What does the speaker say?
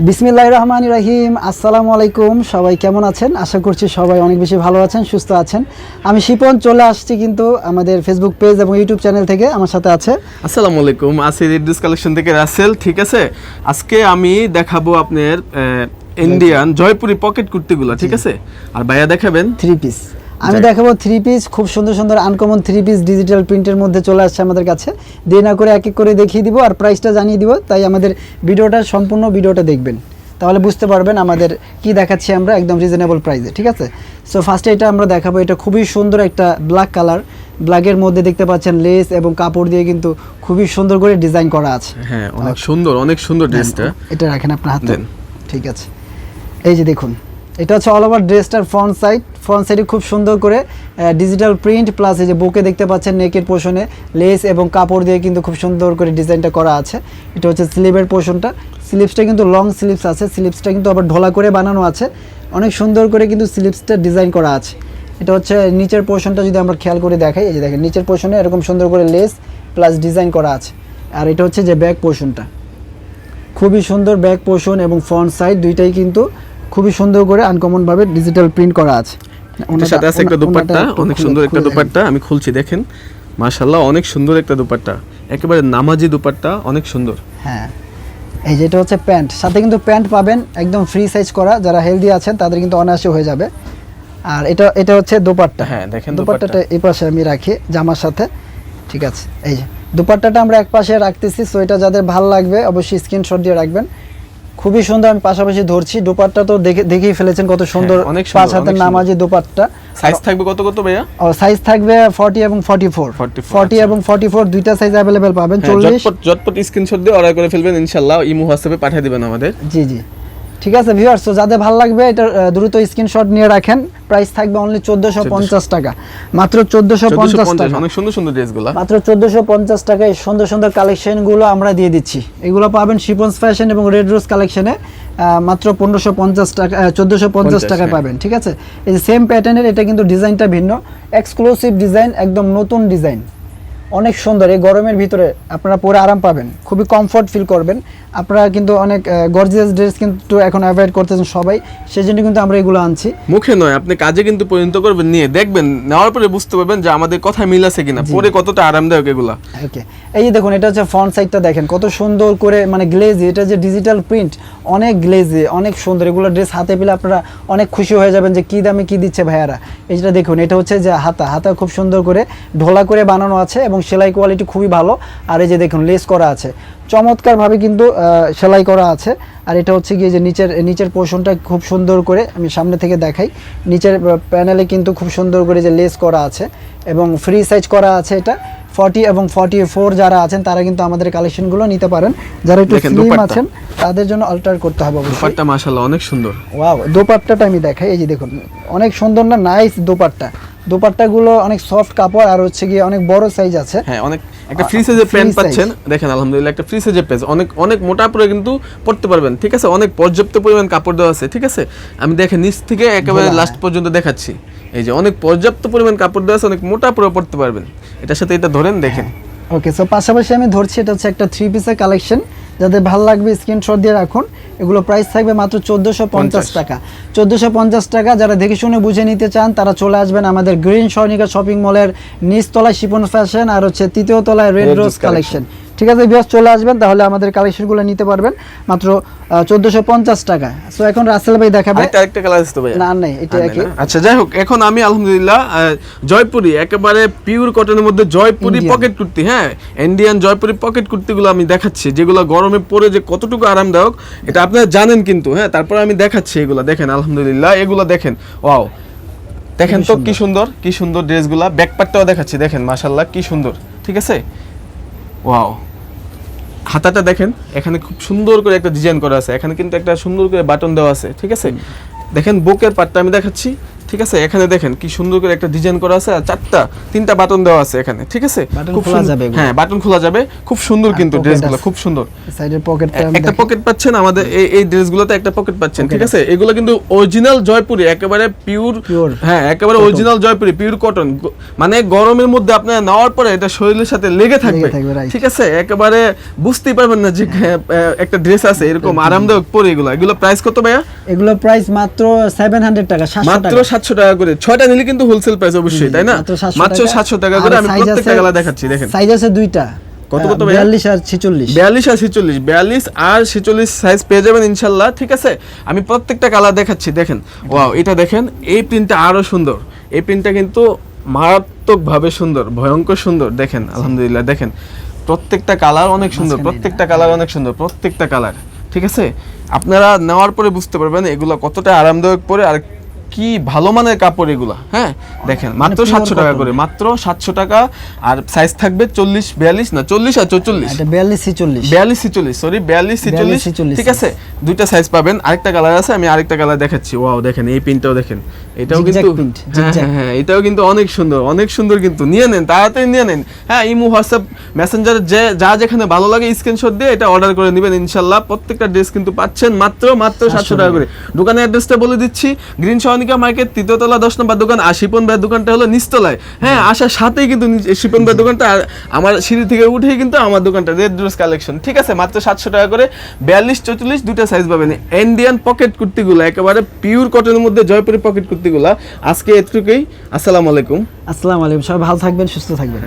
বিসমিল্লাহির রহমানির রহিম। আসসালামু আলাইকুম, সবাই কেমন আছেন? আশা করছি সবাই অনেক বেশি ভালো আছেন, সুস্থ আছেন। আমি শিপন চলে আসছি কিন্তু আমাদের ফেসবুক পেজ এবং ইউটিউব চ্যানেল থেকে। আমার সাথে আছে আসসালামু আলাইকুম, আসির ইদ্রিস কালেকশন থেকে রাসেল। ঠিক আছে, আজকে আমি দেখাবো আপনার ইন্ডিয়ান জয়পুরি পকেট কুর্তিগুলো। ঠিক আছে, আর ভাইয়া দেখাবেন থ্রি পিস। আমি দেখাবো থ্রি পিস, খুব সুন্দর সুন্দর আনকমন থ্রি পিস ডিজিটাল প্রিন্টের মধ্যে চলে আসছে আমাদের কাছে। দেরি না করে এক এক করে দেখিয়ে দিব আর প্রাইসটা জানিয়ে দিব। তাই আমাদের সম্পূর্ণ ভিডিওটা দেখবেন, তাহলে বুঝতে পারবেন আমাদের কি দেখাচ্ছি আমরা একদম রিজনেবল প্রাইসে। ঠিক আছে, সো ফার্স্টে এটা আমরা দেখাবো। এটা খুবই সুন্দর একটা ব্ল্যাক কালার, ব্ল্যাকের মধ্যে দেখতে পাচ্ছেন লেস এবং কাপড় দিয়ে কিন্তু খুবই সুন্দর করে ডিজাইন করা আছে। হ্যাঁ, অনেক সুন্দর ড্রেসটা। এটা রাখেন আপনার হাতে। ঠিক আছে, এই যে দেখুন, এটা হচ্ছে অল ওভার ড্রেসটার ফ্রন্ট সাইডে খুব সুন্দর করে ডিজিটাল প্রিন্ট প্লাস এই যে বুকে দেখতে পাচ্ছেন নেকের পোর্শনে লেস এবং কাপড় দিয়ে কিন্তু খুব সুন্দর করে ডিজাইনটা করা আছে। এটা হচ্ছে স্লিভের পোর্শনটা। স্লিভসটা কিন্তু লং স্লিভস আছে, স্লিভসটা কিন্তু আবার ঢোলা করে বানানো আছে, অনেক সুন্দর করে কিন্তু স্লিভসটা ডিজাইন করা আছে। এটা হচ্ছে নিচের পোর্শনটা, যদি আমরা খেয়াল করে দেখাই, এই যে দেখেন নিচের পোর্শনে এরকম সুন্দর করে লেস প্লাস ডিজাইন করা আছে। আর এটা হচ্ছে যে ব্যাক পোর্শনটা, খুবই সুন্দর ব্যাক পোর্শন এবং ফ্রন্ট সাইড দুইটাই কিন্তু খুবই সুন্দর করে আনকমন ভাবে ডিজিটাল প্রিন্ট করা আছে। ওনার সাথে আছে একটা দুপাট্টা, অনেক সুন্দর একটা দুপাট্টা। আমি খুলছি, দেখেন মাশাআল্লাহ, অনেক সুন্দর একটা দুপাট্টা, একেবারে নামাজি দুপাট্টা, অনেক সুন্দর। হ্যাঁ, এই যেটা হচ্ছে প্যান্ট, সাথে কিন্তু প্যান্ট পাবেন একদম ফ্রি সাইজ করা, যারা হেলদি আছেন তাদের কিন্তু অনায়াসে হয়ে যাবে। আর এটা হচ্ছে দোপাট্টা। হ্যাঁ, দেখেন দোপাট্টাটা এই পাশে আমি রাখি জামার সাথে। ঠিক আছে, এই যে দোপাট্টাটা আমরা এক পাশে রাখতেছি। সো এটা যাদের ভালো লাগবে অবশ্যই স্ক্রিনশট দিয়ে রাখবেন। খুবই সুন্দর, আমি পাশাপাশি ধরছি। দোপাট্টা তো দেখেই ফেলেছেন কত সুন্দর, 5 হাতের নামাজি দোপাট্টা। সাইজ থাকবে কত ভাইয়া? সাইজ থাকবে 40 এবং 44। 40 এবং 44 দুইটা সাইজ अवेलेबल পাবেন। 40 ঝটপট স্ক্রিনশট দিয়ে অর্ডার করে ফেলবেন, ইনশাআল্লাহ ইমো হোয়াটসঅ্যাপে পাঠিয়ে দিবেন আমাদের। জি। ঠিক আছে ভিউয়ার্স, তো যাদের ভালো লাগবে এটা দ্রুত স্ক্রিনশট নিয়ে রাখেন। প্রাইস থাকবে অনলি 1450 টাকা, মাত্র 1450 টাকা। অনেক সুন্দর সুন্দর ড্রেসগুলো, মাত্র 1450 টাকায় সুন্দর সুন্দর কালেকশনগুলো আমরা দিয়ে দিচ্ছি। এগুলো পাবেন শিপন্স ফ্যাশন এবং রেড রোজ কালেকশনে মাত্র 1550 টাকা, 1450 টাকায় পাবেন। ঠিক আছে, এই যে সেম প্যাটার্নের, এটা কিন্তু ডিজাইনটা ভিন্ন, এক্সক্লুসিভ ডিজাইন, একদম নতুন ডিজাইন, অনেক সুন্দর। এই গরমের ভিতরে আপনারা পরে আরাম পাবেন, খুবই কমফর্ট ফিল করবেন। আপনারা কিন্তু অনেক গর্জিয়াস ড্রেস কিন্তু এখন অ্যাভয়েড করতেছেন সবাই, সেজন্য কিন্তু আমরা এগুলো আনছি। মুখে নয়, আপনি কাজে কিন্তু পরিণত করবেন, নিয়ে দেখবেন, নেওয়ার পরে বুঝতে পারবেন যে আমাদের কথা মিল আছে কিনা, পরে কতটা আরামদায়ক এগুলা। ওকে, এই যে দেখুন, এটা হচ্ছে ফ্রন্ট সাইডটা দেখেন কত সুন্দর করে, মানে গ্লেজি, এটা যে ডিজিটাল প্রিন্ট, অনেক গ্লেজি, অনেক সুন্দর। এগুলো ড্রেস হাতে পেলে আপনারা অনেক খুশি হয়ে যাবেন যে কি দামে কি দিচ্ছে ভাইয়ারা। এইটা দেখুন, এটা হচ্ছে যে হাতা খুব সুন্দর করে ঢোলা করে বানানো আছে এবং সেলাই কোয়ালিটি খুবই ভালো। আর এই যে দেখুন লেস করা আছে, চমৎকারভাবে কিন্তু সেলাই করা আছে। আর এটা হচ্ছে গিয়ে যে নিচের পোর্শনটা খুব সুন্দর করে আমি সামনে থেকে দেখাই। নিচের প্যানেলে কিন্তু খুব সুন্দর করে যে লেস করা আছে এবং ফ্রি সাইজ করা আছে। এটা 40 এবং 44 যারা আছেন তারা কিন্তু আমাদের কালেকশনগুলো নিতে পারেন। যারা একটু স্লিম আছেন তাদের জন্য অল্টার করতে হবে অবশ্যই। দোপাট্টা মাশাআল্লাহ অনেক সুন্দর। ওয়াও, দোপাট্টাটা আমি দেখাই, এই যে দেখুন অনেক সুন্দর না, নাইস দোপাট্টা। দোপাট্টাগুলো অনেক সফট কাপড় আর হচ্ছে গিয়ে অনেক বড় সাইজ আছে। হ্যাঁ, অনেক একটা ফ্রি সাইজের প্যান্ট পাচ্ছেন, দেখেন আলহামদুলিল্লাহ, একটা ফ্রি সাইজের প্যান্ট, অনেক মোটা পরে কিন্তু পড়তে পারবেন। ঠিক আছে, অনেক পর্যাপ্ত পরিমাণ কাপড় দেওয়া আছে। ঠিক আছে, আমি দেখেন নিচ থেকে একেবারে লাস্ট পর্যন্ত দেখাচ্ছি। এই যে অনেক পর্যাপ্ত পরিমাণ কাপড় দেওয়া আছে, অনেক মোটা পরে পড়তে পারবেন। এটার সাথে এটা ধরেন, দেখেন। ওকে, সো পাশাপাশি আমি ধরছি, এটা হচ্ছে একটা থ্রি পিসের কালেকশন। যাদের ভালো লাগবে স্ক্রিনশট দিয়ে রাখুন। এগুলো প্রাইস থাকবে মাত্র 1450 টাকা। 1450 টাকা। যারা দেখে শুনে বুঝে নিতে চান তারা চলে আসবেন আমাদের গ্রিন স্বর্ণিকা শপিং মলের নিচতলায় শিপন ফ্যাশন আর হচ্ছে তৃতীয় তলায় রেড রোজ কালেকশন। ঠিক আছে ভিউয়ার্স, চলে আসবেন, তাহলে আমাদের কালেকশনগুলো নিতে পারবেন মাত্র 1450 টাকা। সো এখন রাসেল ভাই দেখাবে আরেকটা কালার আছে তো ভাই? না, নাই, এটা একই। আচ্ছা, যাই হোক, এখন আমি আলহামদুলিল্লাহ জয়পুরি, একেবারে পিওর কটনের মধ্যে জয়পুরি পকেট কুর্তি, হ্যাঁ ইন্ডিয়ান জয়পুরি পকেট কুর্তিগুলো আমি দেখাচ্ছি, যেগুলো গরমে পরে যে কতটুকু আরামদায়ক এটা আপনারা জানেন কিন্তু। হ্যাঁ, তারপর আমি দেখাচ্ছি এগুলো, দেখেন আলহামদুলিল্লাহ, এগুলো দেখেন, ওয়াও, দেখেন তো কি সুন্দর ড্রেসগুলা। ব্যাকপার্টটাও দেখাচ্ছি, দেখেন মাশাআল্লাহ কি সুন্দর। ঠিক আছে, ওয়াও, হাতাটা দেখেন, এখানে খুব সুন্দর করে একটা ডিজাইন করা আছে, এখানে কিন্তু একটা সুন্দর করে বাটন দেওয়া আছে। ঠিক আছে, দেখেন বুকের পার্টটা আমি দেখাচ্ছি। ঠিক আছে, এখানে দেখেন কি সুন্দর করে একটা ডিজাইন করা আছে, আর তিনটা বাটন দেওয়া আছে এখানে, ঠিক আছে, বাটন খুব খোলা সুন্দর। যাবে এগুলো। হ্যাঁ, বাটন খোলা যাবে, খুব সুন্দর কিন্তু pocket ড্রেসগুলো আছে। খুব সুন্দর। সাইডের পকেটটা একটা পকেট পাচ্ছেন আমাদের এই ড্রেসগুলোতে, একটা পকেট পাচ্ছেন, ঠিক আছে। এগুলো কিন্তু অরিজিনাল জয়পুরি, একেবারে পিওর, Pure হ্যাঁ একেবারে অরিজিনাল জয়পুরি পিওর কটন, মানে গরমের মধ্যে আপনারা নেওয়ার পরে এটা শরীরের সাথে লেগে থাকবে, right। ঠিক আছে, একেবারে বুঝতেই পারবেন না যে একটা ড্রেস আছে এরকম আরামদায়ক পরে। এগুলো প্রাইস কত ভাইয়া? এগুলো প্রাইস মাত্র 700 টাকা, 700 মাত্র টাকা। 700 টাকা করে, 6টা নিলে কিন্তু হোলসেল প্রাইস অবশ্যই, তাই না? মাত্র 700 টাকা করে। আমি প্রত্যেকটা কালার দেখাচ্ছি, দেখেন সাইজ আছে দুইটা, কত কত ভাইয়া? 42 আর 46। 42 আর 46, 42 আর 46 সাইজ পেয়ে যাবেন ইনশাআল্লাহ, ঠিক আছে। আমি প্রত্যেকটা কালার দেখাচ্ছি, দেখেন। ওয়াও, এটা দেখেন, এই প্রিন্টটা আরো সুন্দর, এই প্রিন্টটা কিন্তু মারাত্মকভাবে সুন্দর, ভয়ঙ্কর সুন্দর, দেখেন আলহামদুলিল্লাহ। দেখেন প্রত্যেকটা কালার অনেক সুন্দর, প্রত্যেকটা কালার অনেক সুন্দর, প্রত্যেকটা কালার, ঠিক আছে। আপনারা নেওয়ার পরে বুঝতে পারবেন এগুলো কতটা আরামদায়ক পরে, আর কি ভালো মানের কাপড় এগুলা। হ্যাঁ দেখেন, মাত্র 700 টাকা করে, মাত্র 700 টাকা। আর সাইজ থাকবে 40, 42 না 40 আর 44, এটা 42 46, 42 46, সরি 42 46, ঠিক আছে। দুইটা সাইজ পাবেন। আরেকটা কালার আছে, আমি আরেকটা কালার দেখাচ্ছি। ওয়াও, দেখেন এই প্রিন্টটাও দেখেন, এটাও কিন্তু হ্যাঁ এটাও কিন্তু অনেক সুন্দর, অনেক সুন্দর কিন্তু। নিয়ে নেন, তাড়াতাড়ি নিয়ে নেন। হ্যাঁ, ইমো, হোয়াটসঅ্যাপ, মেসেঞ্জারে যা যেখানে ভালো লাগে স্ক্রিনশট দিয়ে এটা অর্ডার করে নেবেন ইনশাআল্লাহ। প্রত্যেকটা ড্রেস কিন্তু পাচ্ছেন মাত্র 700 টাকা করে। দোকানের অ্যাড্রেসটা বলে দিচ্ছি, গ্রিন সনিকা মার্কেট, 3য় তলা, 10 নম্বর দোকান। আর শিপন ভাইয়ের দোকানটা হলো নিচতলায়। হ্যাঁ, আসার সাথেই কিন্তু শিপন ভাইয়ের দোকানটা, আর আমার সিঁড়ি থেকে উঠেই কিন্তু আমার দোকানটা, রেড ড্রেস কালেকশন, ঠিক আছে। মাত্র 700 টাকা করে, 42 44 দুইটা সাইজ পাবেন। ইন্ডিয়ান পকেট কুর্তিগুলো, একেবারে পিওর কটনের মধ্যে জয়পুরি পকেট কুর্তিগুলো। আজকে এতটুকুই। আসসালামু আলাইকুম। আসসালামু আলাইকুম, সবাই ভালো থাকবেন, সুস্থ থাকবেন।